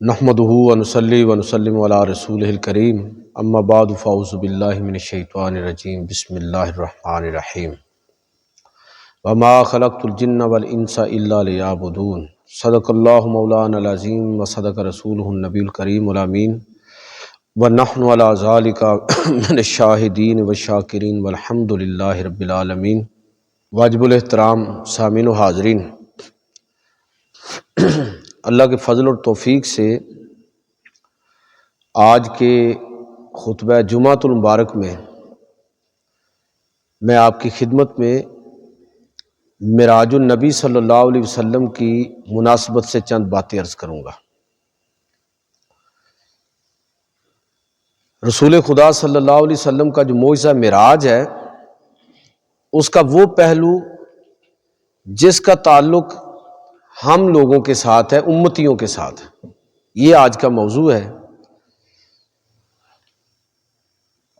نحمدہ ونصلی ونسلم علی رسولہ الکریم اما بعد فاعوذ باللہ من الشیطان الرجیم بسم اللہ الرحمن الرحیم وما خلقت الجن والانس الا لیعبدون صدق اللہ مولانا العظیم وصدق رسولہ النبی الکریم الامین ونحن علی ذالک من الشاہدین والشاکرین والحمد للہ رب العالمین۔ واجب الاحترام سامعین و حاضرین، اللہ کے فضل اور توفیق سے آج کے خطبہ جمعۃ المبارک میں آپ کی خدمت میں معراج النبی صلی اللہ علیہ وسلم کی مناسبت سے چند باتیں عرض کروں گا۔ رسول خدا صلی اللہ علیہ وسلم کا جو معجزہ معراج ہے، اس کا وہ پہلو جس کا تعلق ہم لوگوں کے ساتھ ہے، امتیوں کے ساتھ ہے، یہ آج کا موضوع ہے۔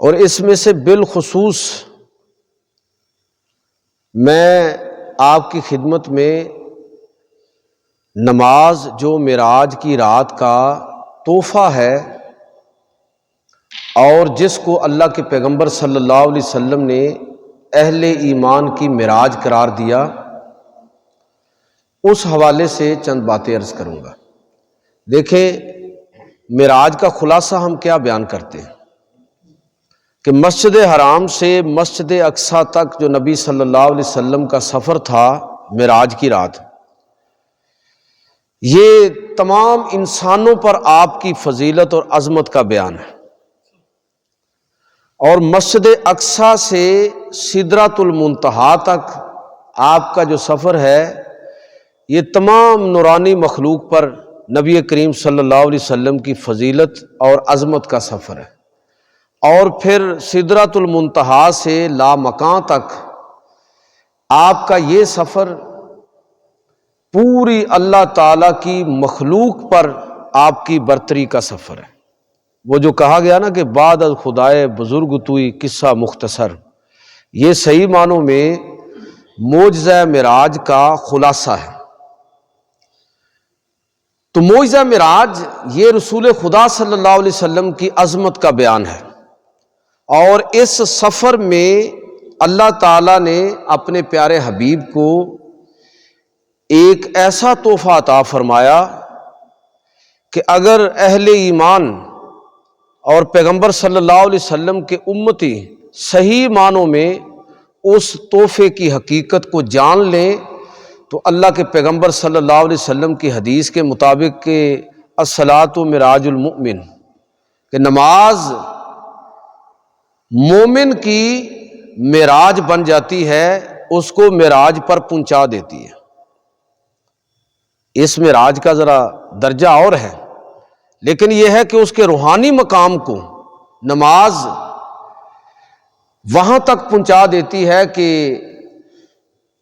اور اس میں سے بالخصوص میں آپ کی خدمت میں نماز جو معراج کی رات کا تحفہ ہے اور جس کو اللہ کے پیغمبر صلی اللہ علیہ وسلم نے اہل ایمان کی معراج قرار دیا، اس حوالے سے چند باتیں عرض کروں گا۔ دیکھیں، معراج کا خلاصہ ہم کیا بیان کرتے ہیں کہ مسجد حرام سے مسجد اقصیٰ تک جو نبی صلی اللہ علیہ وسلم کا سفر تھا معراج کی رات، یہ تمام انسانوں پر آپ کی فضیلت اور عظمت کا بیان ہے۔ اور مسجد اقصیٰ سے سدرۃ المنتہا تک آپ کا جو سفر ہے، یہ تمام نورانی مخلوق پر نبی کریم صلی اللہ علیہ وسلم کی فضیلت اور عظمت کا سفر ہے۔ اور پھر سدرۃ المنتہا سے لامکان تک آپ کا یہ سفر پوری اللہ تعالیٰ کی مخلوق پر آپ کی برتری کا سفر ہے۔ وہ جو کہا گیا نا کہ بعد از خدائے بزرگ توئی قصہ مختصر، یہ صحیح معنوں میں معجزہ معراج کا خلاصہ ہے۔ تو معجزہ معراج یہ رسول خدا صلی اللہ علیہ وسلم کی عظمت کا بیان ہے، اور اس سفر میں اللہ تعالیٰ نے اپنے پیارے حبیب کو ایک ایسا تحفہ عطا فرمایا کہ اگر اہل ایمان اور پیغمبر صلی اللہ علیہ وسلم کے امتی صحیح معنوں میں اس تحفے کی حقیقت کو جان لیں تو اللہ کے پیغمبر صلی اللہ علیہ وسلم کی حدیث کے مطابق کہ الصلاۃ معراج المؤمن، کہ نماز مومن کی معراج بن جاتی ہے، اس کو معراج پر پہنچا دیتی ہے۔ اس معراج کا ذرا درجہ اور ہے، لیکن یہ ہے کہ اس کے روحانی مقام کو نماز وہاں تک پہنچا دیتی ہے کہ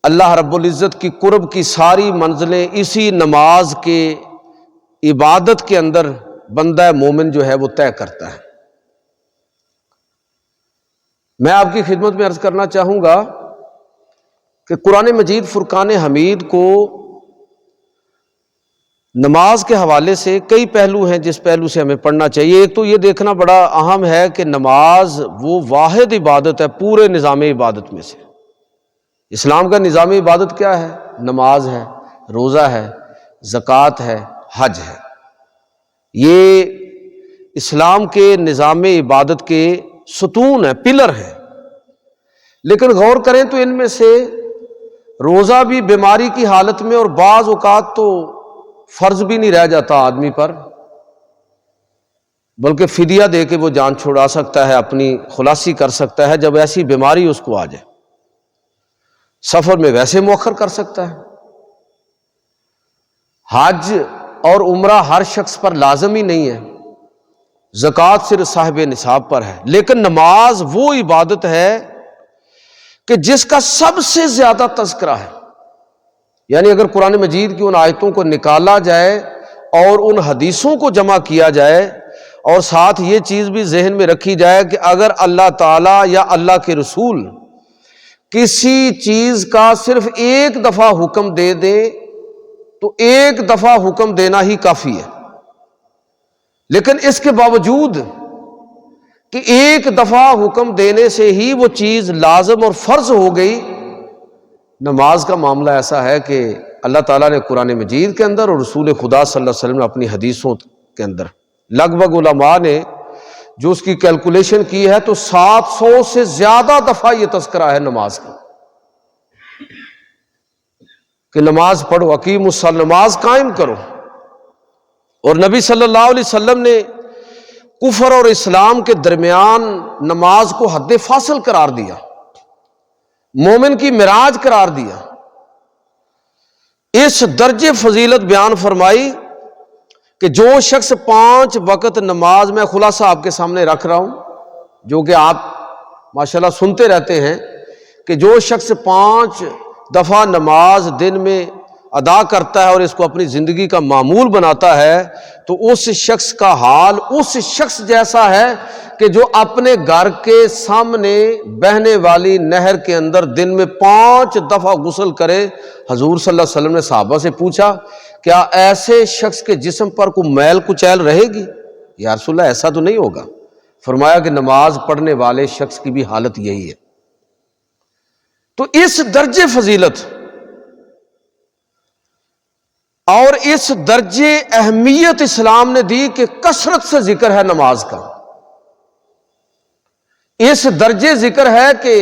اللہ رب العزت کی قرب کی ساری منزلیں اسی نماز کے عبادت کے اندر بندہ مومن جو ہے وہ طے کرتا ہے۔ میں آپ کی خدمت میں عرض کرنا چاہوں گا کہ قرآن مجید فرقان حمید کو نماز کے حوالے سے کئی پہلو ہیں جس پہلو سے ہمیں پڑھنا چاہیے۔ ایک تو یہ دیکھنا بڑا اہم ہے کہ نماز وہ واحد عبادت ہے پورے نظام عبادت میں سے۔ اسلام کا نظام عبادت کیا ہے؟ نماز ہے، روزہ ہے، زکوٰۃ ہے، حج ہے۔ یہ اسلام کے نظام عبادت کے ستون ہیں، پلر ہیں۔ لیکن غور کریں تو ان میں سے روزہ بھی بیماری کی حالت میں، اور بعض اوقات تو فرض بھی نہیں رہ جاتا آدمی پر، بلکہ فدیہ دے کے وہ جان چھڑا سکتا ہے، اپنی خلاصی کر سکتا ہے جب ایسی بیماری اس کو آ جائے۔ سفر میں ویسے مؤخر کر سکتا ہے۔ حج اور عمرہ ہر شخص پر لازم ہی نہیں ہے، زکوٰۃ صرف صاحب نصاب پر ہے۔ لیکن نماز وہ عبادت ہے کہ جس کا سب سے زیادہ تذکرہ ہے۔ یعنی اگر قرآن مجید کی ان آیتوں کو نکالا جائے اور ان حدیثوں کو جمع کیا جائے، اور ساتھ یہ چیز بھی ذہن میں رکھی جائے کہ اگر اللہ تعالیٰ یا اللہ کے رسول کسی چیز کا صرف ایک دفعہ حکم دے دیں تو ایک دفعہ حکم دینا ہی کافی ہے۔ لیکن اس کے باوجود کہ ایک دفعہ حکم دینے سے ہی وہ چیز لازم اور فرض ہو گئی، نماز کا معاملہ ایسا ہے کہ اللہ تعالیٰ نے قرآن مجید کے اندر اور رسول خدا صلی اللہ علیہ وسلم نے اپنی حدیثوں کے اندر لگ بھگ علماء نے جو اس کی کیلکولیشن کی ہے تو 700 سے زیادہ دفعہ یہ تذکرہ ہے نماز کا کہ نماز پڑھو، اقیموا الصلاۃ، نماز قائم کرو۔ اور نبی صلی اللہ علیہ وسلم نے کفر اور اسلام کے درمیان نماز کو حد فاصل قرار دیا، مومن کی معراج قرار دیا، اس درجے فضیلت بیان فرمائی کہ جو شخص 5 وقت نماز، میں خلاصہ آپ کے سامنے رکھ رہا ہوں جو کہ آپ ماشاءاللہ سنتے رہتے ہیں، کہ جو شخص 5 دفعہ نماز دن میں ادا کرتا ہے اور اس کو اپنی زندگی کا معمول بناتا ہے تو اس شخص کا حال اس شخص جیسا ہے کہ جو اپنے گھر کے سامنے بہنے والی نہر کے اندر دن میں 5 دفعہ غسل کرے۔ حضور صلی اللہ علیہ وسلم نے صحابہ سے پوچھا کیا ایسے شخص کے جسم پر کوئی میل کچیل رہے گی؟ یا رسول اللہ ایسا تو نہیں ہوگا۔ فرمایا کہ نماز پڑھنے والے شخص کی بھی حالت یہی ہے۔ تو اس درجے فضیلت اور اس درجے اہمیت اسلام نے دی کہ کثرت سے ذکر ہے نماز کا، اس درجے ذکر ہے کہ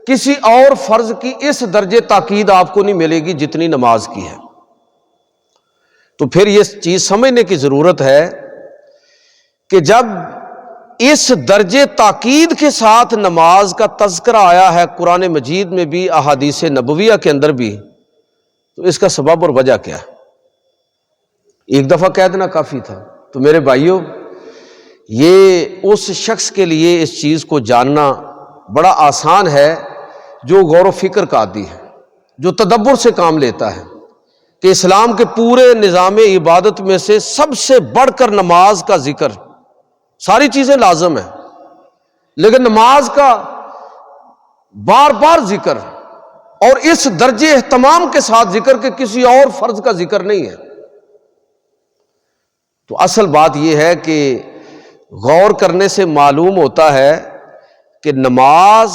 کسی اور فرض کی اس درجے تاکید آپ کو نہیں ملے گی جتنی نماز کی ہے۔ تو پھر یہ چیز سمجھنے کی ضرورت ہے کہ جب اس درجے تاکید کے ساتھ نماز کا تذکرہ آیا ہے قرآن مجید میں بھی، احادیث نبویہ کے اندر بھی، تو اس کا سبب اور وجہ کیا ہے؟ ایک دفعہ کہہ دینا کافی تھا۔ تو میرے بھائیوں، یہ اس شخص کے لیے اس چیز کو جاننا بڑا آسان ہے جو غور و فکر کا عادی ہے، جو تدبر سے کام لیتا ہے، کہ اسلام کے پورے نظام عبادت میں سے سب سے بڑھ کر نماز کا ذکر، ساری چیزیں لازم ہیں لیکن نماز کا بار بار ذکر اور اس درجے اہتمام کے ساتھ ذکر کہ کسی اور فرض کا ذکر نہیں ہے۔ تو اصل بات یہ ہے کہ غور کرنے سے معلوم ہوتا ہے کہ نماز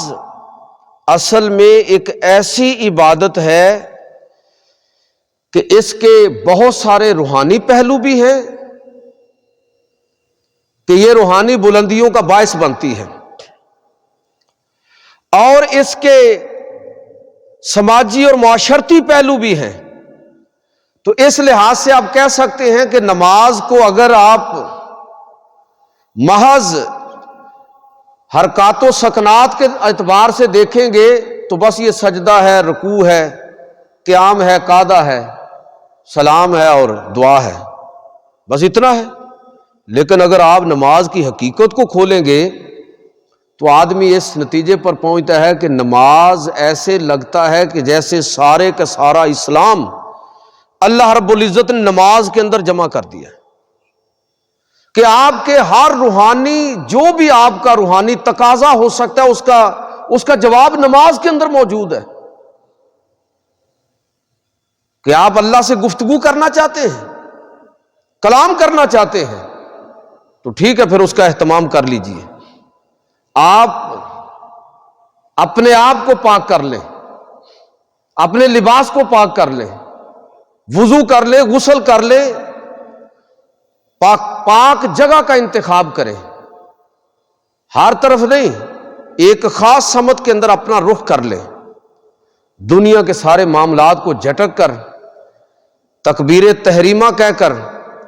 اصل میں ایک ایسی عبادت ہے کہ اس کے بہت سارے روحانی پہلو بھی ہیں کہ یہ روحانی بلندیوں کا باعث بنتی ہے، اور اس کے سماجی اور معاشرتی پہلو بھی ہیں۔ تو اس لحاظ سے آپ کہہ سکتے ہیں کہ نماز کو اگر آپ محض حرکات و سکنات کے اعتبار سے دیکھیں گے تو بس یہ سجدہ ہے، رکوع ہے، قیام ہے، قعدہ ہے، سلام ہے اور دعا ہے، بس اتنا ہے۔ لیکن اگر آپ نماز کی حقیقت کو کھولیں گے تو آدمی اس نتیجے پر پہنچتا ہے کہ نماز ایسے لگتا ہے کہ جیسے سارے کا سارا اسلام اللہ رب العزت نے نماز کے اندر جمع کر دیا ہے، کہ آپ کے ہر روحانی جو بھی آپ کا روحانی تقاضا ہو سکتا ہے اس کا جواب نماز کے اندر موجود ہے۔ کہ آپ اللہ سے گفتگو کرنا چاہتے ہیں، کلام کرنا چاہتے ہیں تو ٹھیک ہے، پھر اس کا اہتمام کر لیجئے۔ آپ اپنے آپ کو پاک کر لیں، اپنے لباس کو پاک کر لیں، وضو کر لیں، غسل کر لیں، پاک جگہ کا انتخاب کریں، ہر طرف نہیں، ایک خاص سمت کے اندر اپنا رخ کر لیں، دنیا کے سارے معاملات کو جھٹک کر تکبیر تحریمہ کہہ کر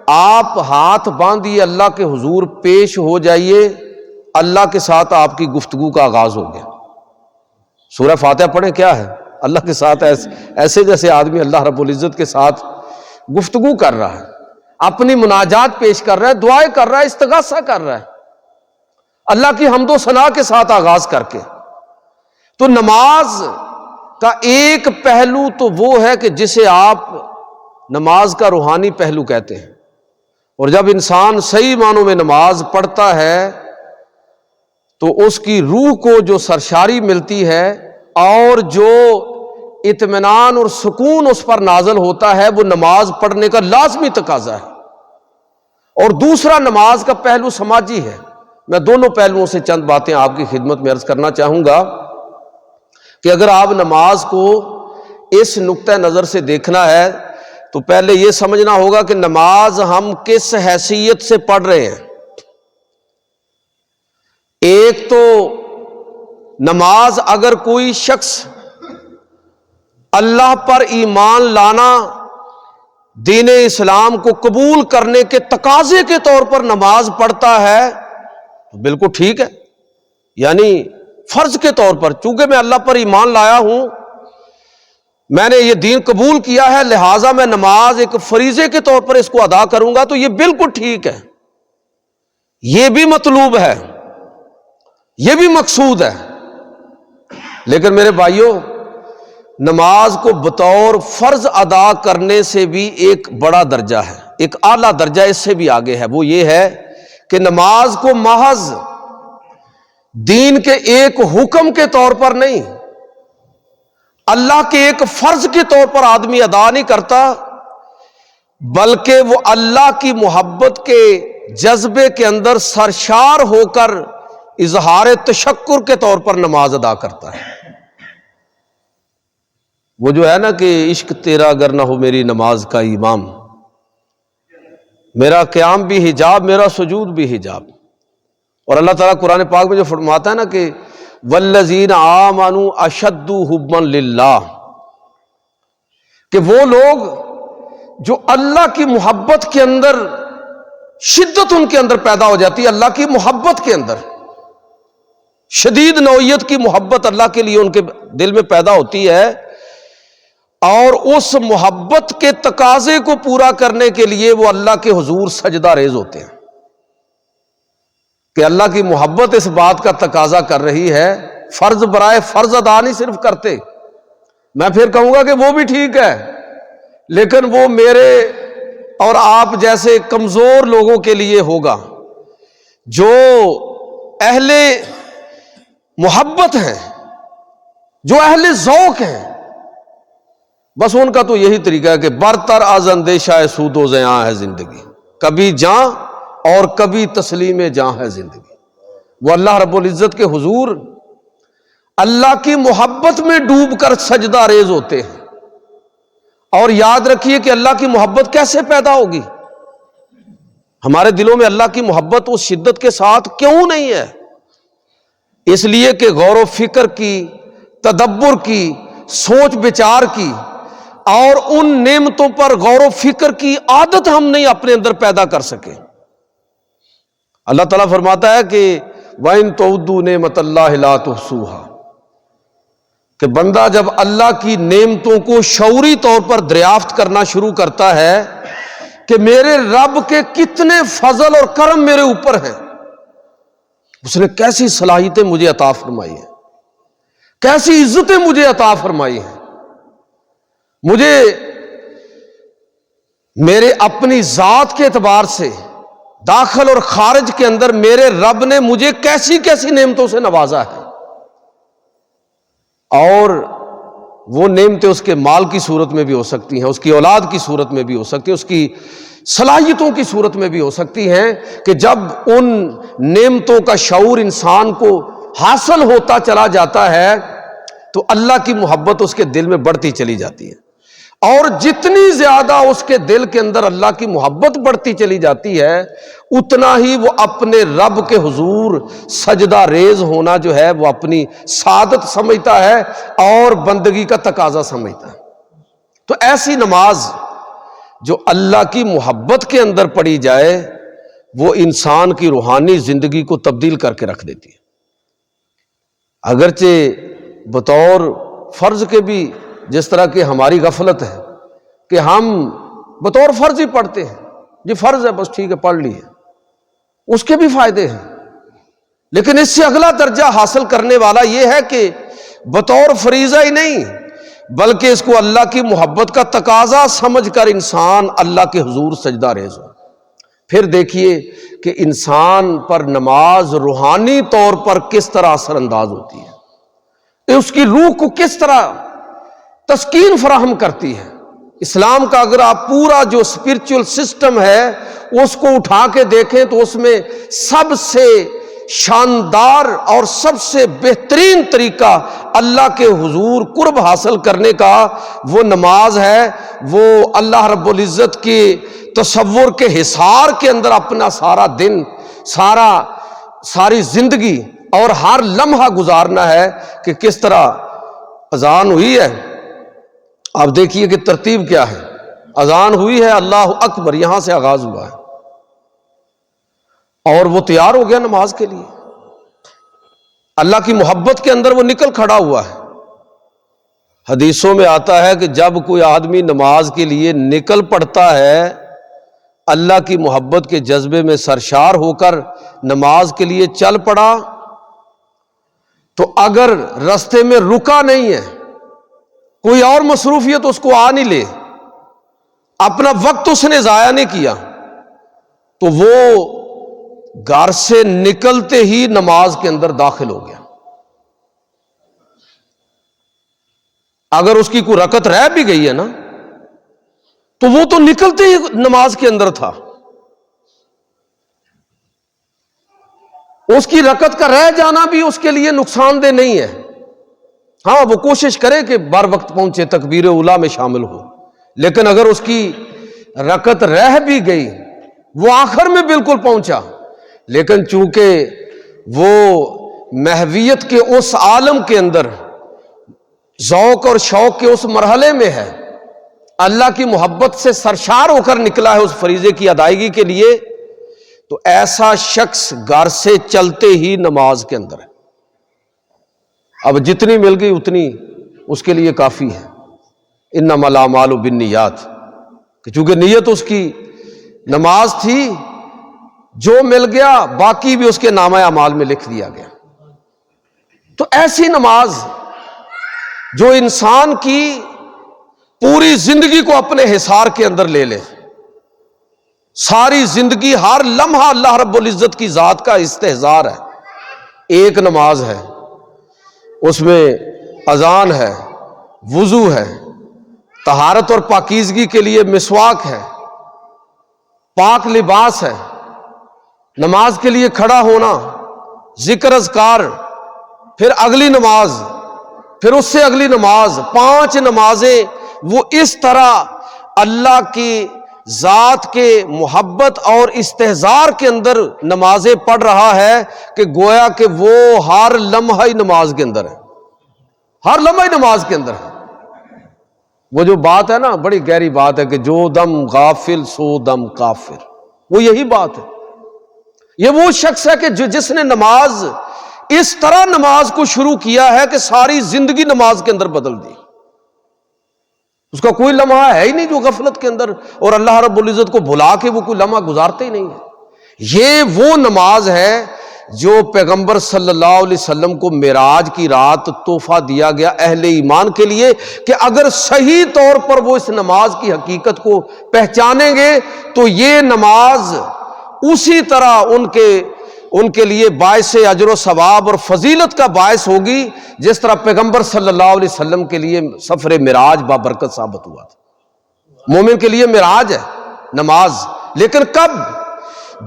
آپ ہاتھ باندھیے، اللہ کے حضور پیش ہو جائیے، اللہ کے ساتھ آپ کی گفتگو کا آغاز ہو گیا۔ سورہ فاتحہ پڑھیں، کیا ہے؟ اللہ کے ساتھ ایسے جیسے آدمی اللہ رب العزت کے ساتھ گفتگو کر رہا ہے، اپنی مناجات پیش کر رہا ہے، دعائیں کر رہا ہے، استغاثہ کر رہا ہے، اللہ کی حمد و ثنا کے ساتھ آغاز کر کے۔ تو نماز کا ایک پہلو تو وہ ہے کہ جسے آپ نماز کا روحانی پہلو کہتے ہیں، اور جب انسان صحیح معنوں میں نماز پڑھتا ہے تو اس کی روح کو جو سرشاری ملتی ہے اور جو اطمینان اور سکون اس پر نازل ہوتا ہے وہ نماز پڑھنے کا لازمی تقاضا ہے۔ اور دوسرا نماز کا پہلو سماجی ہے۔ میں دونوں پہلوؤں سے چند باتیں آپ کی خدمت میں عرض کرنا چاہوں گا کہ اگر آپ نماز کو اس نقطہ نظر سے دیکھنا ہے تو پہلے یہ سمجھنا ہوگا کہ نماز ہم کس حیثیت سے پڑھ رہے ہیں۔ ایک تو نماز اگر کوئی شخص اللہ پر ایمان لانا، دین اسلام کو قبول کرنے کے تقاضے کے طور پر نماز پڑھتا ہے تو بالکل ٹھیک ہے، یعنی فرض کے طور پر، چونکہ میں اللہ پر ایمان لایا ہوں، میں نے یہ دین قبول کیا ہے، لہٰذا میں نماز ایک فریضے کے طور پر اس کو ادا کروں گا، تو یہ بالکل ٹھیک ہے، یہ بھی مطلوب ہے، یہ بھی مقصود ہے۔ لیکن میرے بھائیوں، نماز کو بطور فرض ادا کرنے سے بھی ایک بڑا درجہ ہے، ایک اعلیٰ درجہ اس سے بھی آگے ہے۔ وہ یہ ہے کہ نماز کو محض دین کے ایک حکم کے طور پر نہیں، اللہ کے ایک فرض کے طور پر آدمی ادا نہیں کرتا، بلکہ وہ اللہ کی محبت کے جذبے کے اندر سرشار ہو کر اظہار تشکر کے طور پر نماز ادا کرتا ہے۔ وہ جو ہے نا کہ عشق تیرا اگر نہ ہو میری نماز کا امام، میرا قیام بھی حجاب، میرا سجود بھی حجاب۔ اور اللہ تعالیٰ قرآن پاک میں جو فرماتا ہے نا کہ والذین آمنوا اشد حبا للہ، کہ وہ لوگ جو اللہ کی محبت کے اندر شدت ان کے اندر پیدا ہو جاتی ہے، اللہ کی محبت کے اندر شدید نوعیت کی محبت اللہ کے لیے ان کے دل میں پیدا ہوتی ہے، اور اس محبت کے تقاضے کو پورا کرنے کے لیے وہ اللہ کے حضور سجدہ ریز ہوتے ہیں کہ اللہ کی محبت اس بات کا تقاضا کر رہی ہے، فرض برائے فرض ادا نہیں صرف کرتے۔ میں پھر کہوں گا کہ وہ بھی ٹھیک ہے، لیکن وہ میرے اور آپ جیسے کمزور لوگوں کے لیے ہوگا، جو اہل محبت ہیں، جو اہل ذوق ہیں، بس ان کا تو یہی طریقہ ہے کہ برتر از اندیشہ سود و زیاں ہے زندگی، کبھی جاں اور کبھی تسلیم جاں ہے زندگی۔ وہ اللہ رب العزت کے حضور اللہ کی محبت میں ڈوب کر سجدہ ریز ہوتے ہیں۔ اور یاد رکھیے کہ اللہ کی محبت کیسے پیدا ہوگی؟ ہمارے دلوں میں اللہ کی محبت اس شدت کے ساتھ کیوں نہیں ہے؟ اس لیے کہ غور و فکر کی، تدبر کی، سوچ بچار کی اور ان نعمتوں پر غور و فکر کی عادت ہم نہیں اپنے اندر پیدا کر سکے۔ اللہ تعالیٰ فرماتا ہے کہ وَإِن تَعُدُّوا نِعْمَتَ اللَّهِ لَا تُحْصُوهَا، کہ بندہ جب اللہ کی نعمتوں کو شعوری طور پر دریافت کرنا شروع کرتا ہے کہ میرے رب کے کتنے فضل اور کرم میرے اوپر ہیں، اس نے کیسی صلاحیتیں مجھے عطا فرمائی ہیں، کیسی عزتیں مجھے عطا فرمائی ہیں، مجھے میرے اپنی ذات کے اعتبار سے داخل اور خارج کے اندر میرے رب نے مجھے کیسی کیسی نعمتوں سے نوازا ہے۔ اور وہ نعمتیں اس کے مال کی صورت میں بھی ہو سکتی ہیں، اس کی اولاد کی صورت میں بھی ہو سکتی ہیں، اس کی صلاحیتوں کی صورت میں بھی ہو سکتی ہیں، کہ جب ان نعمتوں کا شعور انسان کو حاصل ہوتا چلا جاتا ہے تو اللہ کی محبت اس کے دل میں بڑھتی چلی جاتی ہے، اور جتنی زیادہ اس کے دل کے اندر اللہ کی محبت بڑھتی چلی جاتی ہے، اتنا ہی وہ اپنے رب کے حضور سجدہ ریز ہونا جو ہے وہ اپنی سعادت سمجھتا ہے اور بندگی کا تقاضا سمجھتا ہے۔ تو ایسی نماز جو اللہ کی محبت کے اندر پڑھی جائے، وہ انسان کی روحانی زندگی کو تبدیل کر کے رکھ دیتی ہے۔ اگرچہ بطور فرض کے بھی جس طرح کہ ہماری غفلت ہے کہ ہم بطور فرض ہی پڑھتے ہیں، یہ فرض ہے بس ٹھیک ہے پڑھ لی ہے، اس کے بھی فائدے ہیں، لیکن اس سے اگلا درجہ حاصل کرنے والا یہ ہے کہ بطور فریضہ ہی نہیں بلکہ اس کو اللہ کی محبت کا تقاضا سمجھ کر انسان اللہ کے حضور سجدہ ریز ہو۔ پھر دیکھیے کہ انسان پر نماز روحانی طور پر کس طرح اثر انداز ہوتی ہے، اس کی روح کو کس طرح تسکین فراہم کرتی ہے، اسلام کا اگر آپ پورا جو اسپرچل سسٹم ہے اس کو اٹھا کے دیکھیں تو اس میں سب سے شاندار اور سب سے بہترین طریقہ اللہ کے حضور قرب حاصل کرنے کا وہ نماز ہے، وہ اللہ رب العزت کے تصور کے حصار کے اندر اپنا سارا دن، ساری زندگی اور ہر لمحہ گزارنا ہے۔ کہ کس طرح اذان ہوئی ہے، آپ دیکھیے کہ ترتیب کیا ہے، اذان ہوئی ہے، اللہ اکبر یہاں سے آغاز ہوا ہے، اور وہ تیار ہو گیا نماز کے لیے، اللہ کی محبت کے اندر وہ نکل کھڑا ہوا ہے۔ حدیثوں میں آتا ہے کہ جب کوئی آدمی نماز کے لیے نکل پڑتا ہے، اللہ کی محبت کے جذبے میں سرشار ہو کر نماز کے لیے چل پڑا، تو اگر راستے میں رکا نہیں ہے، کوئی اور مصروفیت اس کو آ نہیں لے، اپنا وقت اس نے ضائع نہیں کیا، تو وہ گھر سے نکلتے ہی نماز کے اندر داخل ہو گیا۔ اگر اس کی کوئی رکعت رہ بھی گئی ہے نا، تو وہ تو نکلتے ہی نماز کے اندر تھا، اس کی رکعت کا رہ جانا بھی اس کے لیے نقصان دہ نہیں ہے۔ ہاں وہ کوشش کرے کہ بر وقت پہنچے، تکبیر اولیٰ میں شامل ہو، لیکن اگر اس کی رکعت رہ بھی گئی، وہ آخر میں بالکل پہنچا، لیکن چونکہ وہ محویت کے اس عالم کے اندر، ذوق اور شوق کے اس مرحلے میں ہے، اللہ کی محبت سے سرشار ہو کر نکلا ہے اس فریضے کی ادائیگی کے لیے، تو ایسا شخص گھر سے چلتے ہی نماز کے اندر ہے۔ اب جتنی مل گئی اتنی اس کے لیے کافی ہے، انما الاعمال بالنیات، کہ چونکہ نیت اس کی نماز تھی، جو مل گیا باقی بھی اس کے نامہ اعمال میں لکھ دیا گیا۔ تو ایسی نماز جو انسان کی پوری زندگی کو اپنے حصار کے اندر لے لے، ساری زندگی ہر لمحہ اللہ رب العزت کی ذات کا استحضار ہے۔ ایک نماز ہے، اس میں اذان ہے، وضو ہے، طہارت اور پاکیزگی کے لیے مسواک ہے، پاک لباس ہے، نماز کے لیے کھڑا ہونا، ذکر اذکار، پھر اگلی نماز، پھر اس سے اگلی نماز، 5 نمازیں وہ اس طرح اللہ کی ذات کے محبت اور استحضار کے اندر نمازیں پڑھ رہا ہے کہ گویا کہ وہ ہر لمحہ ہی نماز کے اندر ہے، ہر لمحہ ہی نماز کے اندر ہے۔ وہ جو بات ہے نا، بڑی گہری بات ہے کہ جو دم غافل سو دم کافر، وہ یہی بات ہے۔ یہ وہ شخص ہے کہ جس نے نماز اس طرح نماز کو شروع کیا ہے کہ ساری زندگی نماز کے اندر بدل دی، اس کا کوئی لمحہ ہے ہی نہیں جو غفلت کے اندر، اور اللہ رب العزت کو بھلا کے وہ کوئی لمحہ گزارتے ہی نہیں ہے۔ یہ وہ نماز ہے جو پیغمبر صلی اللہ علیہ وسلم کو معراج کی رات تحفہ دیا گیا اہل ایمان کے لیے، کہ اگر صحیح طور پر وہ اس نماز کی حقیقت کو پہچانیں گے تو یہ نماز اسی طرح ان کے لیے باعث اجر و ثواب اور فضیلت کا باعث ہوگی جس طرح پیغمبر صلی اللہ علیہ وسلم کے لیے سفر معراج بابرکت ثابت ہوا تھا۔ مومن کے لیے معراج ہے نماز، لیکن کب؟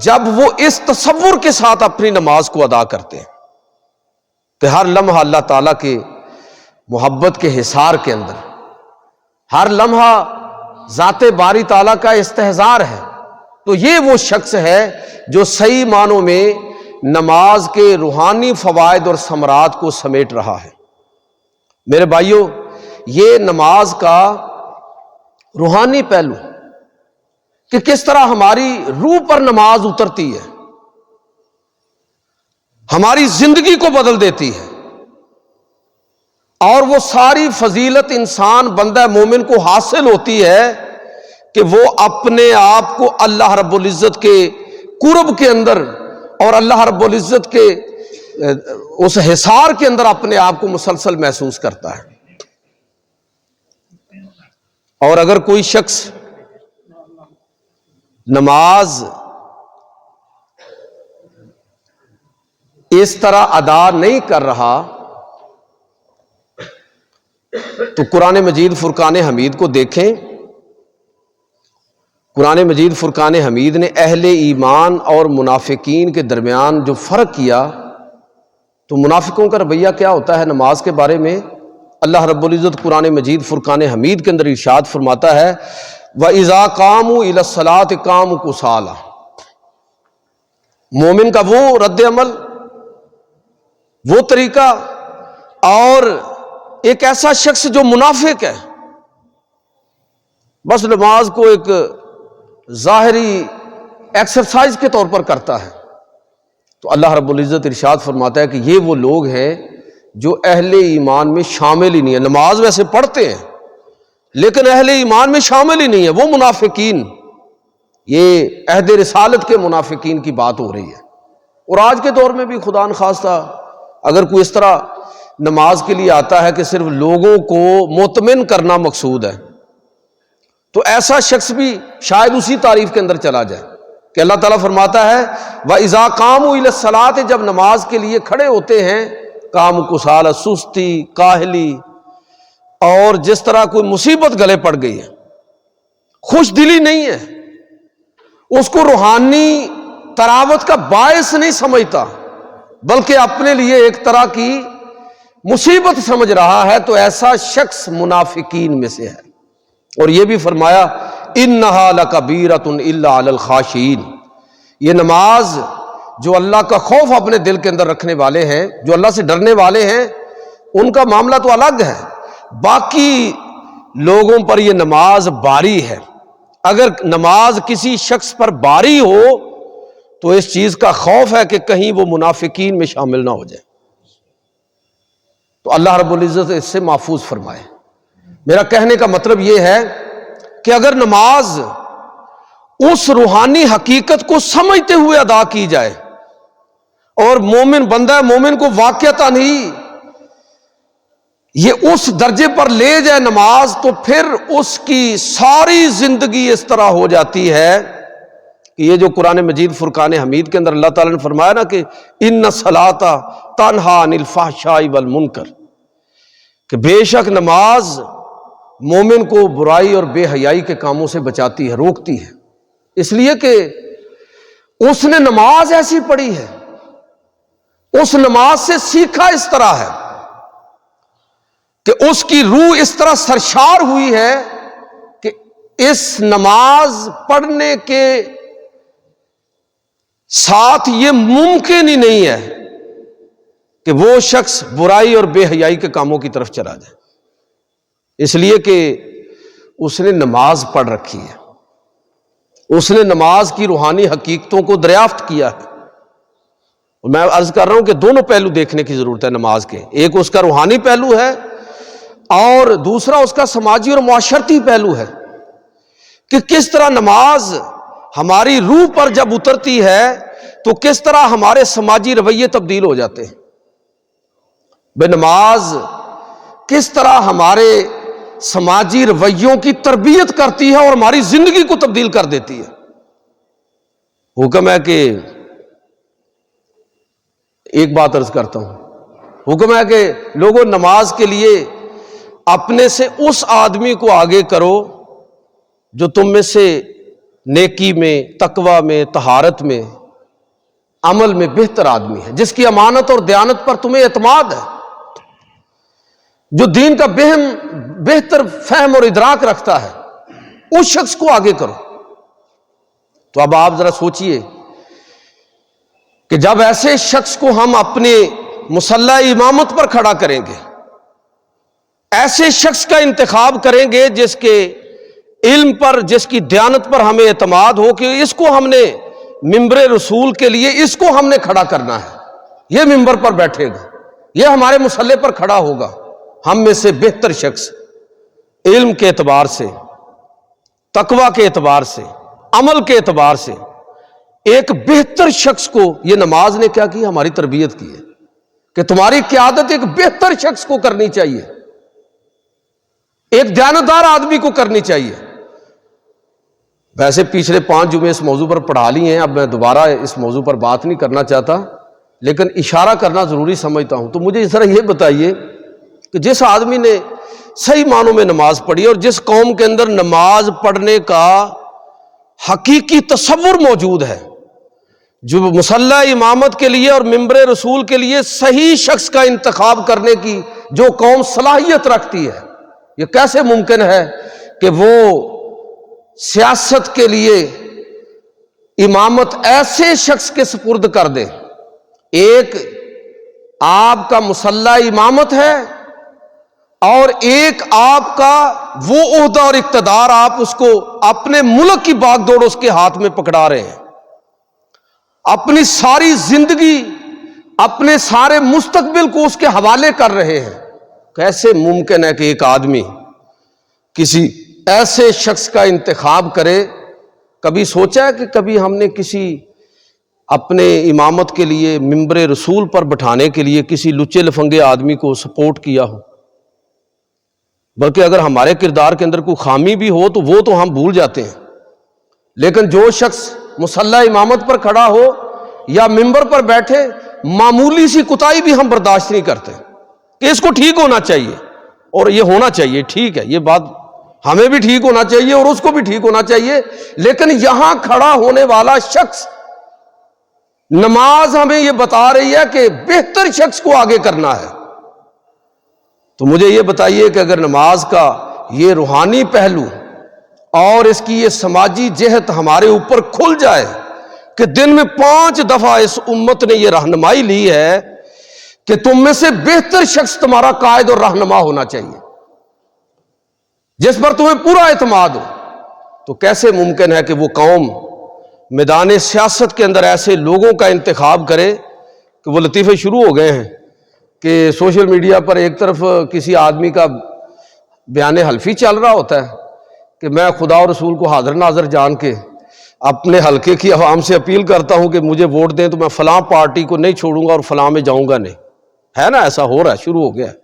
جب وہ اس تصور کے ساتھ اپنی نماز کو ادا کرتے ہیں کہ ہر لمحہ اللہ تعالیٰ کے محبت کے حصار کے اندر، ہر لمحہ ذات باری تعالیٰ کا استحضار ہے، تو یہ وہ شخص ہے جو صحیح معنوں میں نماز کے روحانی فوائد اور ثمرات کو سمیٹ رہا ہے۔ میرے بھائیوں، یہ نماز کا روحانی پہلو کہ کس طرح ہماری روح پر نماز اترتی ہے، ہماری زندگی کو بدل دیتی ہے، اور وہ ساری فضیلت انسان بندہ مومن کو حاصل ہوتی ہے کہ وہ اپنے آپ کو اللہ رب العزت کے قرب کے اندر اور اللہ رب العزت کے اس حصار کے اندر اپنے آپ کو مسلسل محسوس کرتا ہے۔ اور اگر کوئی شخص نماز اس طرح ادا نہیں کر رہا تو قرآن مجید فرقان حمید کو دیکھیں قرآن مجید فرقان حمید نے اہل ایمان اور منافقین کے درمیان جو فرق کیا، تو منافقوں کا رویہ کیا ہوتا ہے نماز کے بارے میں اللہ رب العزت قرآن مجید فرقان حمید کے اندر ارشاد فرماتا ہے وَإِذَا قَامُوا إِلَى الصَّلَاةِ قَامُوا كُسَالَىٰ۔ مومن کا وہ رد عمل، وہ طریقہ، اور ایک ایسا شخص جو منافق ہے، بس نماز کو ایک ظاہری ایکسرسائز کے طور پر کرتا ہے، تو اللہ رب العزت ارشاد فرماتا ہے کہ یہ وہ لوگ ہیں جو اہل ایمان میں شامل ہی نہیں ہے۔ نماز ویسے پڑھتے ہیں لیکن اہل ایمان میں شامل ہی نہیں ہے، وہ منافقین، یہ عہد رسالت کے منافقین کی بات ہو رہی ہے۔ اور آج کے دور میں بھی خدا نخواستہ اگر کوئی اس طرح نماز کے لیے آتا ہے کہ صرف لوگوں کو مطمئن کرنا مقصود ہے، تو ایسا شخص بھی شاید اسی تعریف کے اندر چلا جائے کہ اللہ تعالیٰ فرماتا ہے وَإِذَا قَامُوا إِلَى الصَّلَاةِ، جب نماز کے لیے کھڑے ہوتے ہیں قاموا کسالى، سستی، کاہلی، اور جس طرح کوئی مصیبت گلے پڑ گئی ہے، خوش دلی نہیں ہے، اس کو روحانی تراوت کا باعث نہیں سمجھتا بلکہ اپنے لیے ایک طرح کی مصیبت سمجھ رہا ہے، تو ایسا شخص منافقین میں سے ہے۔ اور یہ بھی فرمایا انہا لکبیرۃ الا علی الخاشعین، یہ نماز جو اللہ کا خوف اپنے دل کے اندر رکھنے والے ہیں، جو اللہ سے ڈرنے والے ہیں، ان کا معاملہ تو الگ ہے، باقی لوگوں پر یہ نماز باری ہے۔ اگر نماز کسی شخص پر باری ہو تو اس چیز کا خوف ہے کہ کہیں وہ منافقین میں شامل نہ ہو جائے، تو اللہ رب العزت اس سے محفوظ فرمائے۔ میرا کہنے کا مطلب یہ ہے کہ اگر نماز اس روحانی حقیقت کو سمجھتے ہوئے ادا کی جائے اور مومن بندہ مومن کو واقعتاً ہی یہ اس درجے پر لے جائے نماز، تو پھر اس کی ساری زندگی اس طرح ہو جاتی ہے کہ یہ جو قرآن مجید فرقان حمید کے اندر اللہ تعالیٰ نے فرمایا نا کہ ان الصلاۃ تنہی عن الفحشاء والمنکر، کہ بے شک نماز مومن کو برائی اور بے حیائی کے کاموں سے بچاتی ہے، روکتی ہے، اس لیے کہ اس نے نماز ایسی پڑھی ہے، اس نماز سے سیکھا اس طرح ہے کہ اس کی روح اس طرح سرشار ہوئی ہے کہ اس نماز پڑھنے کے ساتھ یہ ممکن ہی نہیں ہے کہ وہ شخص برائی اور بے حیائی کے کاموں کی طرف چلا جائے، اس لیے کہ اس نے نماز پڑھ رکھی ہے، اس نے نماز کی روحانی حقیقتوں کو دریافت کیا ہے۔ میں عرض کر رہا ہوں کہ دونوں پہلو دیکھنے کی ضرورت ہے نماز کے، ایک اس کا روحانی پہلو ہے اور دوسرا اس کا سماجی اور معاشرتی پہلو ہے کہ کس طرح نماز ہماری روح پر جب اترتی ہے تو کس طرح ہمارے سماجی رویے تبدیل ہو جاتے ہیں، بے نماز کس طرح ہمارے سماجی رویوں کی تربیت کرتی ہے اور ہماری زندگی کو تبدیل کر دیتی ہے۔ حکم ہے کہ ایک بات عرض کرتا ہوں، حکم ہے کہ لوگوں نماز کے لیے اپنے سے اس آدمی کو آگے کرو جو تم میں سے نیکی میں، تقوی میں، طہارت میں، عمل میں بہتر آدمی ہے، جس کی امانت اور دیانت پر تمہیں اعتماد ہے، جو دین کا بہتر فہم اور ادراک رکھتا ہے، اس شخص کو آگے کرو۔ تو اب آپ ذرا سوچئے کہ جب ایسے شخص کو ہم اپنے مصلی امامت پر کھڑا کریں گے، ایسے شخص کا انتخاب کریں گے جس کے علم پر، جس کی دیانت پر ہمیں اعتماد ہو کہ اس کو ہم نے ممبر رسول کے لیے اس کو ہم نے کھڑا کرنا ہے، یہ ممبر پر بیٹھے گا، یہ ہمارے مصلی پر کھڑا ہوگا، ہم میں سے بہتر شخص علم کے اعتبار سے، تقوی کے اعتبار سے، عمل کے اعتبار سے ایک بہتر شخص کو یہ نماز نے کیا کی؟ ہماری تربیت کی ہے کہ تمہاری قیادت ایک بہتر شخص کو کرنی چاہیے، ایک دیانتدار آدمی کو کرنی چاہیے۔ ویسے پچھلے 5 جمعے اس موضوع پر پڑھا لی ہیں، اب میں دوبارہ اس موضوع پر بات نہیں کرنا چاہتا، لیکن اشارہ کرنا ضروری سمجھتا ہوں۔ تو مجھے اس طرح یہ بتائیے کہ جس آدمی نے صحیح معنوں میں نماز پڑھی اور جس قوم کے اندر نماز پڑھنے کا حقیقی تصور موجود ہے جو مسلح امامت کے لیے اور ممبر رسول کے لیے صحیح شخص کا انتخاب کرنے کی جو قوم صلاحیت رکھتی ہے، یہ کیسے ممکن ہے کہ وہ سیاست کے لیے امامت ایسے شخص کے سپرد کر دے؟ ایک آپ کا مسلح امامت ہے اور ایک آپ کا وہ عہدہ اور اقتدار، آپ اس کو اپنے ملک کی باغ دوڑ اس کے ہاتھ میں پکڑا رہے ہیں، اپنی ساری زندگی، اپنے سارے مستقبل کو اس کے حوالے کر رہے ہیں۔ کیسے ممکن ہے کہ ایک آدمی کسی ایسے شخص کا انتخاب کرے؟ کبھی سوچا ہے کہ کبھی ہم نے کسی اپنے امامت کے لیے ممبر رسول پر بٹھانے کے لیے کسی لچے لفنگے آدمی کو سپورٹ کیا ہو؟ بلکہ اگر ہمارے کردار کے اندر کوئی خامی بھی ہو تو وہ تو ہم بھول جاتے ہیں، لیکن جو شخص مسلح امامت پر کھڑا ہو یا ممبر پر بیٹھے، معمولی سی کوتاہی بھی ہم برداشت نہیں کرتے کہ اس کو ٹھیک ہونا چاہیے اور یہ ہونا چاہیے، ٹھیک ہے، یہ بات ہمیں بھی ٹھیک ہونا چاہیے اور اس کو بھی ٹھیک ہونا چاہیے، لیکن یہاں کھڑا ہونے والا شخص، نماز ہمیں یہ بتا رہی ہے کہ بہتر شخص کو آگے کرنا ہے۔ تو مجھے یہ بتائیے کہ اگر نماز کا یہ روحانی پہلو اور اس کی یہ سماجی جہت ہمارے اوپر کھل جائے کہ دن میں 5 دفعہ اس امت نے یہ رہنمائی لی ہے کہ تم میں سے بہتر شخص تمہارا قائد اور رہنما ہونا چاہیے، جس پر تمہیں پورا اعتماد ہو، تو کیسے ممکن ہے کہ وہ قوم میدان سیاست کے اندر ایسے لوگوں کا انتخاب کرے کہ وہ لطیفے شروع ہو گئے ہیں کہ سوشل میڈیا پر ایک طرف کسی آدمی کا بیان حلفی چل رہا ہوتا ہے کہ میں خدا اور رسول کو حاضر ناظر جان کے اپنے حلقے کی عوام سے اپیل کرتا ہوں کہ مجھے ووٹ دیں تو میں فلاں پارٹی کو نہیں چھوڑوں گا اور فلاں میں جاؤں گا نہیں، ہے نا؟ ایسا ہو رہا ہے، شروع ہو گیا ہے۔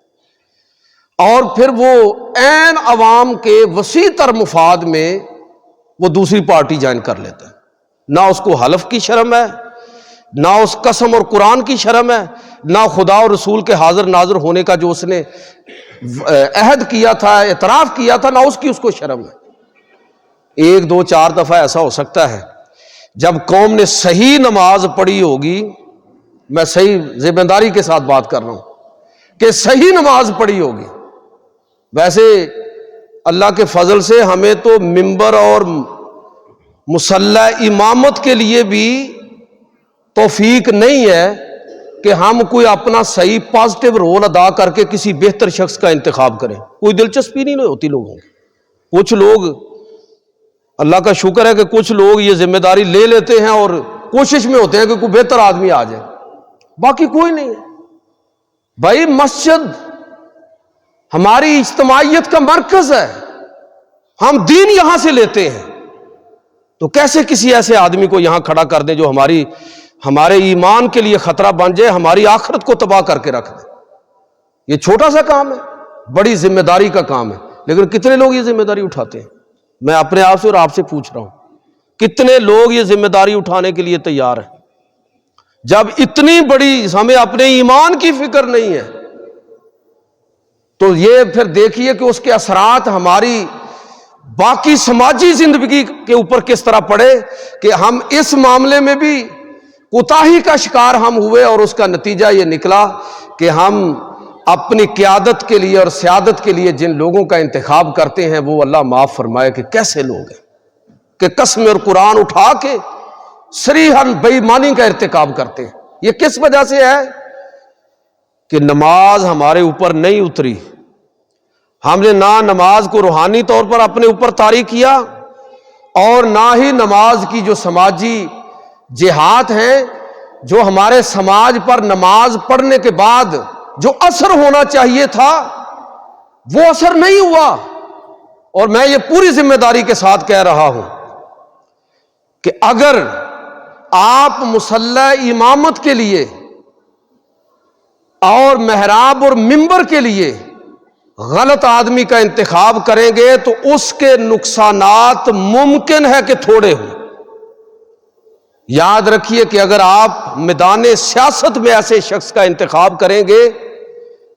اور پھر وہ عین عوام کے وسیع تر مفاد میں وہ دوسری پارٹی جوائن کر لیتا ہے، نہ اس کو حلف کی شرم ہے، نہ اس قسم اور قرآن کی شرم ہے، نہ خدا اور رسول کے حاضر ناظر ہونے کا جو اس نے عہد کیا تھا، اعتراف کیا تھا، نہ اس کی اس کو شرم ہے۔ 1 2 4 دفعہ ایسا ہو سکتا ہے جب قوم نے صحیح نماز پڑھی ہوگی، میں صحیح ذمہ داری کے ساتھ بات کر رہا ہوں کہ صحیح نماز پڑھی ہوگی۔ ویسے اللہ کے فضل سے ہمیں تو ممبر اور مسلح امامت کے لیے بھی توفیق نہیں ہے کہ ہم کوئی اپنا صحیح پازیٹیو رول ادا کر کے کسی بہتر شخص کا انتخاب کریں، کوئی دلچسپی نہیں ہوتی لوگوں کی۔ کچھ لوگ، اللہ کا شکر ہے کہ کچھ لوگ یہ ذمہ داری لے لیتے ہیں اور کوشش میں ہوتے ہیں کہ کوئی بہتر آدمی آ جائے، باقی کوئی نہیں ہے۔ بھائی مسجد ہماری اجتماعیت کا مرکز ہے، ہم دین یہاں سے لیتے ہیں، تو کیسے کسی ایسے آدمی کو یہاں کھڑا کر دیں جو ہمارے ایمان کے لیے خطرہ بن جائے، ہماری آخرت کو تباہ کر کے رکھ دے؟ یہ چھوٹا سا کام ہے، بڑی ذمہ داری کا کام ہے، لیکن کتنے لوگ یہ ذمہ داری اٹھاتے ہیں؟ میں اپنے آپ سے اور آپ سے پوچھ رہا ہوں، کتنے لوگ یہ ذمہ داری اٹھانے کے لیے تیار ہیں؟ جب اتنی بڑی ہمیں اپنے ایمان کی فکر نہیں ہے تو یہ پھر دیکھیے کہ اس کے اثرات ہماری باقی سماجی زندگی کے اوپر کس طرح پڑے کہ ہم اس معاملے میں بھی کوتاہی کا شکار ہم ہوئے، اور اس کا نتیجہ یہ نکلا کہ ہم اپنی قیادت کے لیے اور سیادت کے لیے جن لوگوں کا انتخاب کرتے ہیں وہ اللہ معاف فرمائے کہ کیسے لوگ ہیں کہ قسم اور قرآن اٹھا کے صریحاً بے ایمانی کا ارتکاب کرتے ہیں۔ یہ کس وجہ سے ہے کہ نماز ہمارے اوپر نہیں اتری، ہم نے نہ نماز کو روحانی طور پر اپنے اوپر طاری کیا اور نہ ہی نماز کی جو سماجی جہات ہیں، جو ہمارے سماج پر نماز پڑھنے کے بعد جو اثر ہونا چاہیے تھا وہ اثر نہیں ہوا۔ اور میں یہ پوری ذمہ داری کے ساتھ کہہ رہا ہوں کہ اگر آپ مسلح امامت کے لیے اور محراب اور منبر کے لیے غلط آدمی کا انتخاب کریں گے تو اس کے نقصانات ممکن ہے کہ تھوڑے ہوں۔ یاد رکھیے کہ اگر آپ میدان سیاست میں ایسے شخص کا انتخاب کریں گے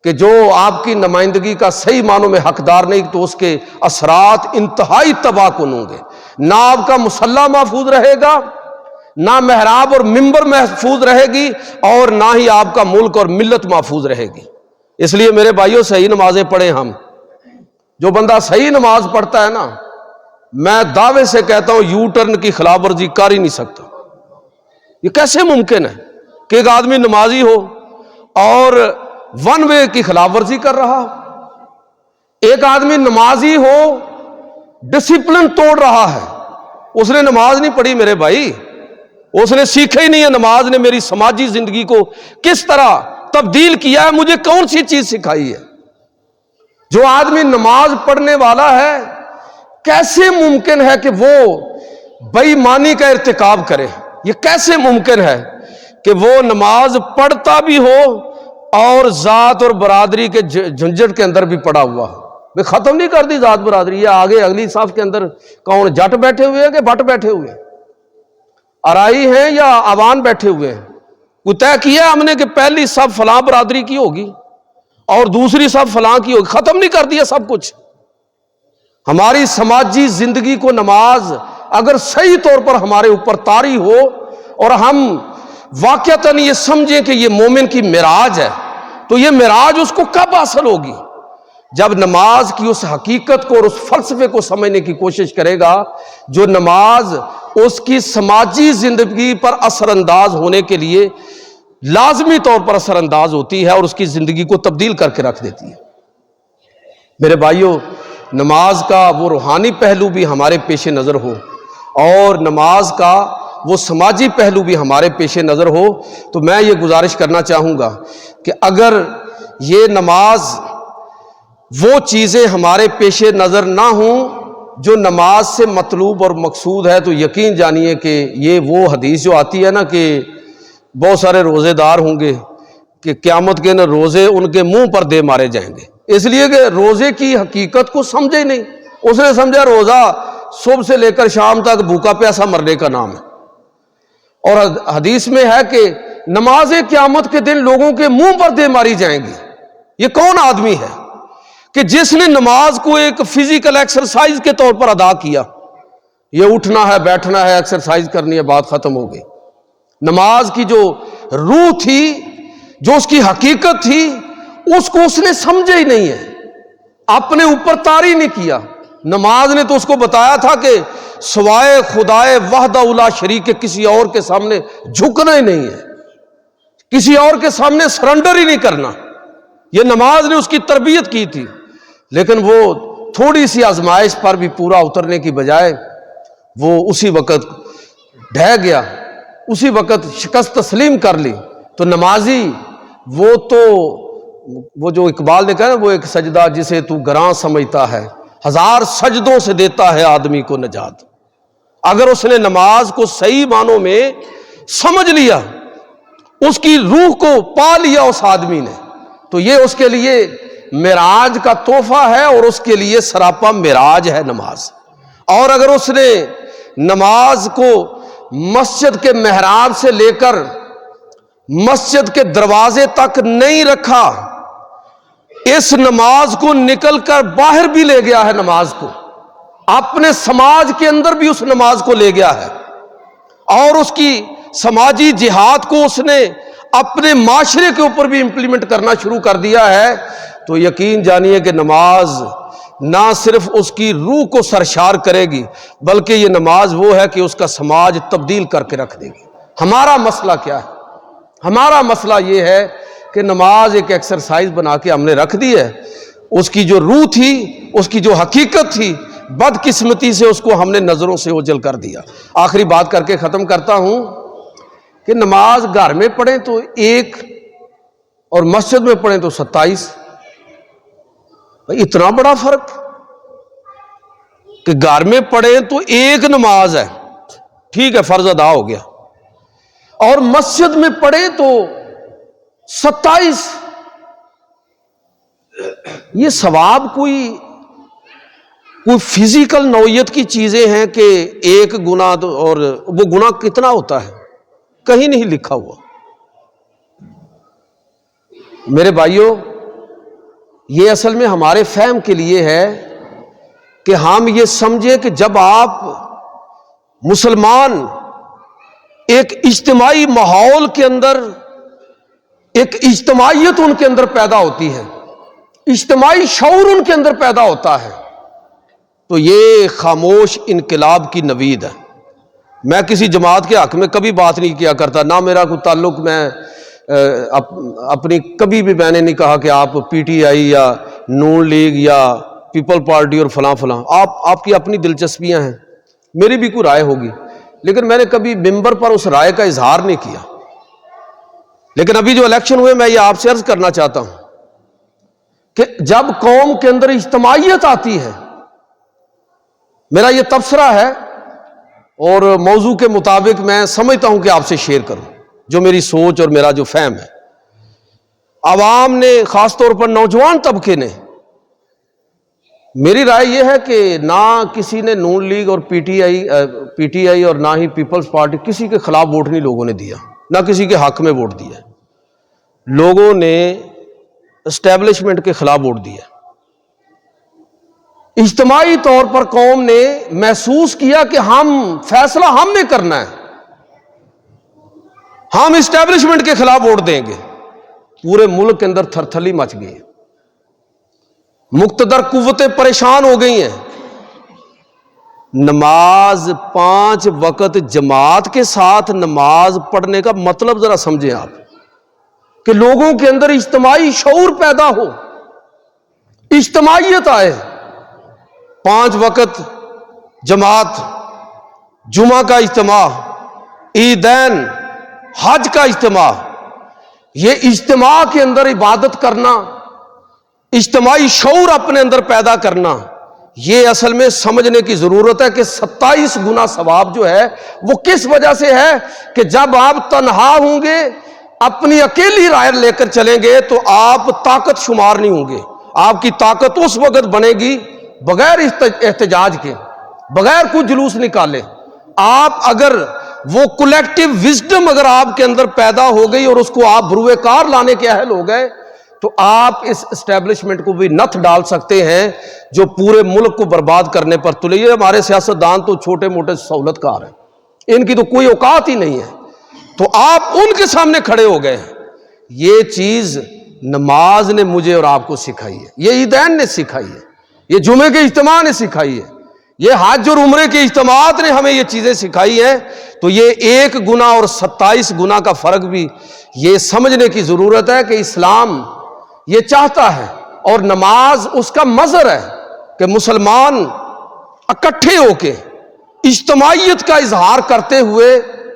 کہ جو آپ کی نمائندگی کا صحیح معنوں میں حقدار نہیں، تو اس کے اثرات انتہائی تباہ کن ہوں گے۔ نہ آپ کا مصلی محفوظ رہے گا، نہ محراب اور ممبر محفوظ رہے گی، اور نہ ہی آپ کا ملک اور ملت محفوظ رہے گی۔ اس لیے میرے بھائیوں صحیح نمازیں پڑھیں۔ ہم جو بندہ صحیح نماز پڑھتا ہے نا، میں دعوے سے کہتا ہوں یو ٹرن کی خلاف ورزی کر ہی نہیں سکتا۔ یہ کیسے ممکن ہے کہ ایک آدمی نمازی ہو اور ون وے کی خلاف ورزی کر رہا ہو؟ ایک آدمی نمازی ہو ڈسپلن توڑ رہا ہے، اس نے نماز نہیں پڑھی میرے بھائی، اس نے سیکھا ہی نہیں ہے نماز نے میری سماجی زندگی کو کس طرح تبدیل کیا ہے، مجھے کون سی چیز سکھائی ہے۔ جو آدمی نماز پڑھنے والا ہے، کیسے ممکن ہے کہ وہ بے ایمانی کا ارتکاب کرے؟ یہ کیسے ممکن ہے کہ وہ نماز پڑھتا بھی ہو اور ذات اور برادری کے جھنجٹ کے اندر بھی پڑا ہوا ہو؟ میں ختم نہیں کر دی ذات برادری، یہ آگے اگلی صف کے اندر کون جٹ بیٹھے ہوئے ہیں کہ بٹ بیٹھے ہوئے ہیں، ارائی ہیں یا عوان بیٹھے ہوئے ہیں؟ وہ طے کیا ہم نے کہ پہلی صف فلاں برادری کی ہوگی اور دوسری صف فلاں کی ہوگی، ختم نہیں کر دیا سب کچھ؟ ہماری سماجی زندگی کو نماز اگر صحیح طور پر ہمارے اوپر طاری ہو اور ہم واقعتاً یہ سمجھیں کہ یہ مومن کی معراج ہے، تو یہ معراج اس کو کب حاصل ہوگی؟ جب نماز کی اس حقیقت کو اور اس فلسفے کو سمجھنے کی کوشش کرے گا جو نماز اس کی سماجی زندگی پر اثر انداز ہونے کے لیے لازمی طور پر اثر انداز ہوتی ہے اور اس کی زندگی کو تبدیل کر کے رکھ دیتی ہے۔ میرے بھائیوں، نماز کا وہ روحانی پہلو بھی ہمارے پیش نظر ہو اور نماز کا وہ سماجی پہلو بھی ہمارے پیش نظر ہو، تو میں یہ گزارش کرنا چاہوں گا کہ اگر یہ نماز وہ چیزیں ہمارے پیش نظر نہ ہوں جو نماز سے مطلوب اور مقصود ہے، تو یقین جانیے کہ یہ وہ حدیث جو آتی ہے نا کہ بہت سارے روزے دار ہوں گے کہ قیامت کے روزے ان کے منہ پر دے مارے جائیں گے، اس لیے کہ روزے کی حقیقت کو سمجھے ہی نہیں۔ اس نے سمجھا روزہ صبح سے لے کر شام تک بھوکا پیاسا مرنے کا نام ہے، اور حدیث میں ہے کہ نماز قیامت کے دن لوگوں کے منہ پر دے ماری جائیں گی۔ یہ کون آدمی ہے کہ جس نے نماز کو ایک فزیکل ایکسرسائز کے طور پر ادا کیا؟ یہ اٹھنا ہے، بیٹھنا ہے، ایکسرسائز کرنی ہے، بات ختم ہو گئی۔ نماز کی جو روح تھی، جو اس کی حقیقت تھی، اس کو اس نے سمجھا ہی نہیں ہے، اپنے اوپر طاری نہیں کیا۔ نماز نے تو اس کو بتایا تھا کہ سوائے خدائے وحدہ لا شریک کے کسی اور کے سامنے جھکنا ہی نہیں ہے، کسی اور کے سامنے سرنڈر ہی نہیں کرنا۔ یہ نماز نے اس کی تربیت کی تھی، لیکن وہ تھوڑی سی آزمائش پر بھی پورا اترنے کی بجائے وہ اسی وقت ڈھہ گیا، اسی وقت شکست تسلیم کر لی۔ تو نمازی وہ جو اقبال نے کہا نا، وہ ایک سجدہ جسے تو گراں سمجھتا ہے، ہزار سجدوں سے دیتا ہے آدمی کو نجات۔ اگر اس نے نماز کو صحیح معنوں میں سمجھ لیا، اس کی روح کو پا لیا اس آدمی نے، تو یہ اس کے لیے معراج کا تحفہ ہے اور اس کے لیے سراپا معراج ہے نماز۔ اور اگر اس نے نماز کو مسجد کے محراب سے لے کر مسجد کے دروازے تک نہیں رکھا، اس نماز کو نکل کر باہر بھی لے گیا ہے، نماز کو اپنے سماج کے اندر بھی اس نماز کو لے گیا ہے، اور اس کی سماجی جہاد کو اس نے اپنے معاشرے کے اوپر بھی امپلیمنٹ کرنا شروع کر دیا ہے، تو یقین جانیے کہ نماز نہ صرف اس کی روح کو سرشار کرے گی، بلکہ یہ نماز وہ ہے کہ اس کا سماج تبدیل کر کے رکھ دے گی۔ ہمارا مسئلہ کیا ہے؟ ہمارا مسئلہ یہ ہے کہ نماز ایک ایکسرسائز بنا کے ہم نے رکھ دی ہے، اس کی جو روح تھی، اس کی جو حقیقت تھی، بدقسمتی سے اس کو ہم نے نظروں سے اوجھل کر دیا۔ آخری بات کر کے ختم کرتا ہوں کہ نماز گھر میں پڑھیں تو 1 اور مسجد میں پڑھیں تو 27، اتنا بڑا فرق کہ گھر میں پڑھیں تو 1 نماز ہے، ٹھیک ہے، فرض ادا ہو گیا، اور مسجد میں پڑھیں تو 27۔ یہ ثواب کوئی فزیکل نوعیت کی چیزیں ہیں کہ 1 گناہ، اور وہ گناہ کتنا ہوتا ہے کہیں نہیں لکھا ہوا۔ میرے بھائیوں، یہ اصل میں ہمارے فہم کے لیے ہے کہ ہم یہ سمجھیں کہ جب آپ مسلمان ایک اجتماعی ماحول کے اندر ایک اجتماعیت ان کے اندر پیدا ہوتی ہے، اجتماعی شعور ان کے اندر پیدا ہوتا ہے، تو یہ خاموش انقلاب کی نوید ہے۔ میں کسی جماعت کے حق میں کبھی بات نہیں کیا کرتا، نہ میرا کوئی تعلق، میں اپنی کبھی بھی میں نے نہیں کہا کہ آپ پی ٹی آئی یا نون لیگ یا پیپل پارٹی اور فلاں فلاں، آپ کی اپنی دلچسپیاں ہیں، میری بھی کوئی رائے ہوگی، لیکن میں نے کبھی ممبر پر اس رائے کا اظہار نہیں کیا۔ لیکن ابھی جو الیکشن ہوئے، میں یہ آپ سے عرض کرنا چاہتا ہوں کہ جب قوم کے اندر اجتماعیت آتی ہے، میرا یہ تبصرہ ہے اور موضوع کے مطابق میں سمجھتا ہوں کہ آپ سے شیئر کروں جو میری سوچ اور میرا جو فہم ہے۔ عوام نے، خاص طور پر نوجوان طبقے نے، میری رائے یہ ہے کہ نہ کسی نے نون لیگ اور پی ٹی آئی اور نہ ہی پیپلز پارٹی، کسی کے خلاف ووٹ نہیں لوگوں نے دیا، نہ کسی کے حق میں ووٹ دیا، لوگوں نے اسٹیبلشمنٹ کے خلاف ووٹ دیا۔ اجتماعی طور پر قوم نے محسوس کیا کہ فیصلہ ہم نے کرنا ہے، ہم اسٹیبلشمنٹ کے خلاف ووٹ دیں گے۔ پورے ملک کے اندر تھرتھلی مچ گئی، مقتدر قوتیں پریشان ہو گئی ہیں۔ نماز 5 وقت جماعت کے ساتھ نماز پڑھنے کا مطلب ذرا سمجھیں آپ، کہ لوگوں کے اندر اجتماعی شعور پیدا ہو، اجتماعیت آئے۔ 5 وقت جماعت، جمعہ کا اجتماع، عیدین، حج کا اجتماع، یہ اجتماع کے اندر عبادت کرنا، اجتماعی شعور اپنے اندر پیدا کرنا، یہ اصل میں سمجھنے کی ضرورت ہے کہ 27 گنا ثواب جو ہے وہ کس وجہ سے ہے کہ جب آپ تنہا ہوں گے، اپنی اکیلی رائے لے کر چلیں گے تو آپ طاقت شمار نہیں ہوں گے۔ آپ کی طاقت اس وقت بنے گی بغیر احتجاج کے، بغیر کوئی جلوس نکالے۔ آپ اگر وہ کولیکٹیو وزڈم اگر آپ کے اندر پیدا ہو گئی اور اس کو آپ بروئے کار لانے کے اہل ہو گئے تو آپ اس اسٹیبلشمنٹ کو بھی نتھ ڈال سکتے ہیں جو پورے ملک کو برباد کرنے پر تلے۔ یہ ہمارے سیاستدان تو چھوٹے موٹے سہولت کار ہیں، ان کی تو کوئی اوقات ہی نہیں ہے، تو آپ ان کے سامنے کھڑے ہو گئے ہیں۔ یہ چیز نماز نے مجھے اور آپ کو سکھائی ہے، یہ عیدین نے سکھائی ہے، یہ جمعے کے اجتماع نے سکھائی ہے، یہ حج اور عمرے کے اجتماعات نے ہمیں یہ چیزیں سکھائی ہیں۔ تو یہ 1 گنا اور 27 گنا کا فرق بھی یہ سمجھنے کی ضرورت ہے کہ اسلام یہ چاہتا ہے، اور نماز اس کا مظہر ہے کہ مسلمان اکٹھے ہو کے اجتماعیت کا اظہار کرتے ہوئے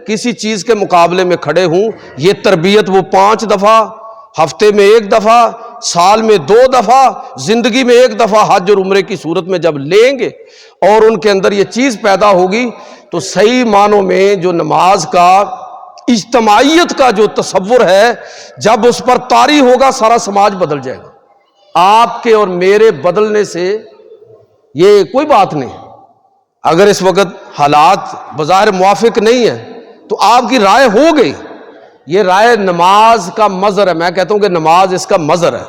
کسی چیز کے مقابلے میں کھڑے ہوں۔ یہ تربیت وہ 5 دفعہ، ہفتے میں 1 دفعہ، سال میں 2 دفعہ، زندگی میں 1 دفعہ حج اور عمرے کی صورت میں جب لیں گے اور ان کے اندر یہ چیز پیدا ہوگی تو صحیح معنوں میں جو نماز کا اجتماعیت کا جو تصور ہے، جب اس پر طاری ہوگا سارا سماج بدل جائے گا۔ آپ کے اور میرے بدلنے سے یہ کوئی بات نہیں۔ اگر اس وقت حالات بظاہر موافق نہیں ہیں تو آپ کی رائے ہو گئی، یہ رائے نماز کا مظہر ہے۔ میں کہتا ہوں کہ نماز اس کا مظہر ہے۔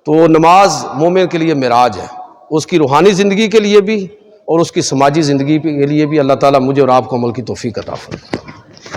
تو نماز مومن کے لیے معراج ہے، اس کی روحانی زندگی کے لیے بھی اور اس کی سماجی زندگی کے لیے بھی۔ اللہ تعالیٰ مجھے اور آپ کو عمل کی توفیق عطا فرمائے۔